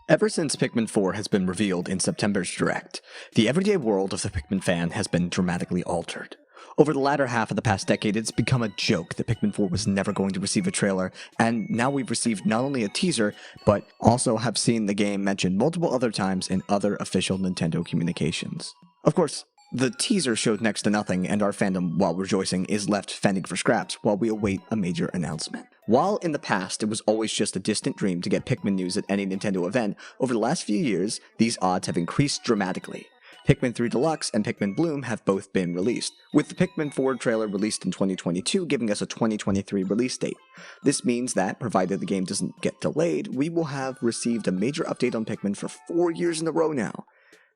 Ever since Pikmin 4 has been revealed in September's Direct, the everyday world of the Pikmin fan has been dramatically altered. Over the latter half of the past decade, it's become a joke that Pikmin 4 was never going to receive a trailer, and now we've received not only a teaser, but also have seen the game mentioned multiple other times in other official Nintendo communications. Of course, the teaser showed next to nothing, and our fandom, while rejoicing, is left fending for scraps while we await a major announcement. While in the past it was always just a distant dream to get Pikmin news at any Nintendo event, over the last few years, these odds have increased dramatically. Pikmin 3 Deluxe and Pikmin Bloom have both been released, with the Pikmin 4 trailer released in 2022 giving us a 2023 release date. This means that, provided the game doesn't get delayed, we will have received a major update on Pikmin for 4 years in a row now.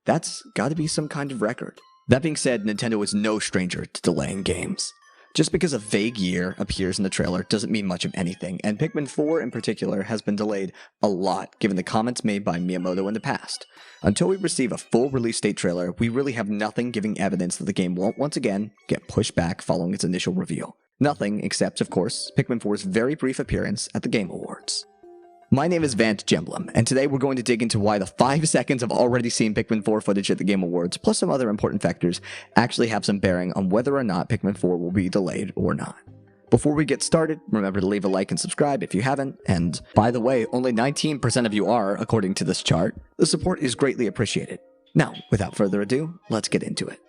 That's gotta be some kind of record. That being said, Nintendo is no stranger to delaying games. Just because a vague year appears in the trailer doesn't mean much of anything, and Pikmin 4 in particular has been delayed a lot given the comments made by Miyamoto in the past. Until we receive a full release date trailer, we really have nothing giving evidence that the game won't once again get pushed back following its initial reveal. Nothing except, of course, Pikmin 4's very brief appearance at the Game Awards. My name is Vantage Emblem, and today we're going to dig into why the 5 seconds of already seeing Pikmin 4 footage at the Game Awards, plus some other important factors, actually have some bearing on whether or not Pikmin 4 will be delayed or not. Before we get started, remember to leave a like and subscribe if you haven't, and by the way, only 19% of you are, according to this chart. The support is greatly appreciated. Now, without further ado, let's get into it.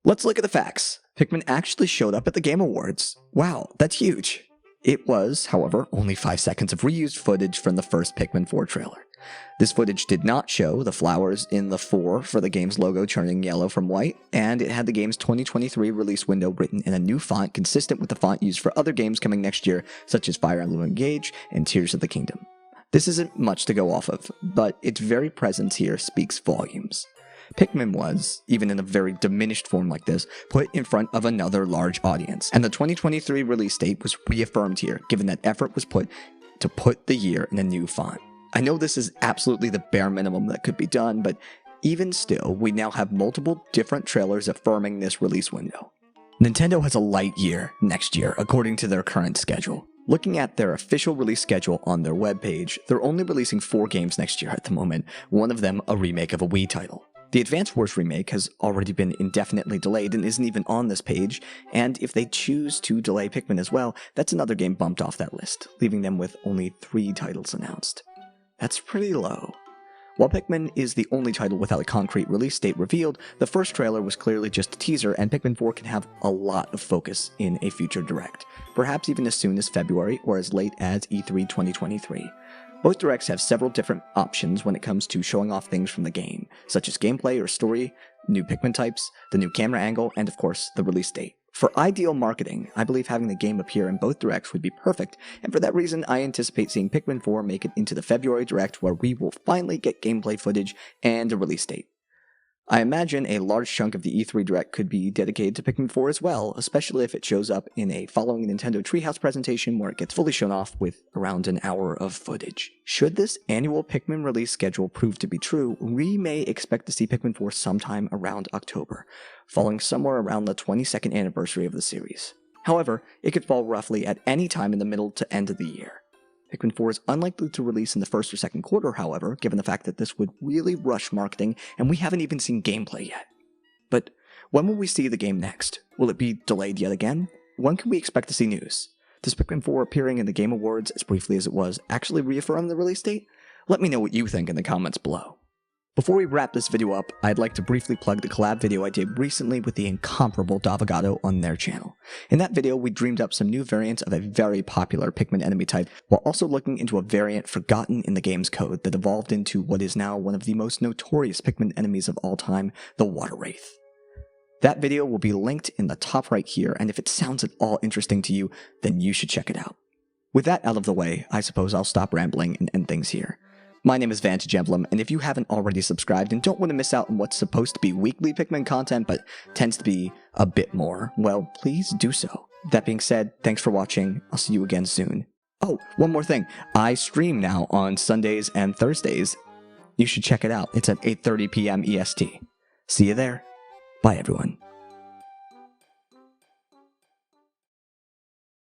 Let's look at the facts. Pikmin actually showed up at the Game Awards. Wow, that's huge. It was, however, only 5 seconds of reused footage from the first Pikmin 4 trailer. This footage did not show the flowers in the 4 for the game's logo turning yellow from white, and it had the game's 2023 release window written in a new font consistent with the font used for other games coming next year, such as Fire Emblem Engage and Tears of the Kingdom. This isn't much to go off of, but its very presence here speaks volumes. Pikmin was, even in a very diminished form like this, put in front of another large audience, and the 2023 release date was reaffirmed here, given that effort was put to put the year in a new font. I know this is absolutely the bare minimum that could be done, but even still, we now have multiple different trailers affirming this release window. Nintendo has a light year next year, according to their current schedule. Looking at their official release schedule on their webpage, they're only releasing 4 games next year at the moment, one of them a remake of a Wii title. The Advance Wars remake has already been indefinitely delayed and isn't even on this page, and if they choose to delay Pikmin as well, that's another game bumped off that list, leaving them with only 3 titles announced. That's pretty low. While Pikmin is the only title without a concrete release date revealed, the first trailer was clearly just a teaser, and Pikmin 4 can have a lot of focus in a future Direct, perhaps even as soon as February or as late as E3 2023. Both Directs have several different options when it comes to showing off things from the game, such as gameplay or story, new Pikmin types, the new camera angle, and of course, the release date. For ideal marketing, I believe having the game appear in both Directs would be perfect, and for that reason, I anticipate seeing Pikmin 4 make it into the February Direct where we will finally get gameplay footage and a release date. I imagine a large chunk of the E3 Direct could be dedicated to Pikmin 4 as well, especially if it shows up in a following Nintendo Treehouse presentation where it gets fully shown off with around an hour of footage. Should this annual Pikmin release schedule prove to be true, we may expect to see Pikmin 4 sometime around October, falling somewhere around the 22nd anniversary of the series. However, it could fall roughly at any time in the middle to end of the year. Pikmin 4 is unlikely to release in the first or second quarter, however, given the fact that this would really rush marketing, and we haven't even seen gameplay yet. But when will we see the game next? Will it be delayed yet again? When can we expect to see news? Does Pikmin 4 appearing in the Game Awards, as briefly as it was, actually reaffirm the release date? Let me know what you think in the comments below. Before we wrap this video up, I'd like to briefly plug the collab video I did recently with the incomparable DavoGato on their channel. In that video, we dreamed up some new variants of a very popular Pikmin enemy type, while also looking into a variant forgotten in the game's code that evolved into what is now one of the most notorious Pikmin enemies of all time, the Water Wraith. That video will be linked in the top right here, and if it sounds at all interesting to you, then you should check it out. With that out of the way, I suppose I'll stop rambling and end things here. My name is Vantage Emblem, and if you haven't already subscribed and don't want to miss out on what's supposed to be weekly Pikmin content but tends to be a bit more, well, please do so. That being said, thanks for watching. I'll see you again soon. Oh, one more thing. I stream now on Sundays and Thursdays. You should check it out. It's at 8:30 p.m. EST. See you there. Bye, everyone.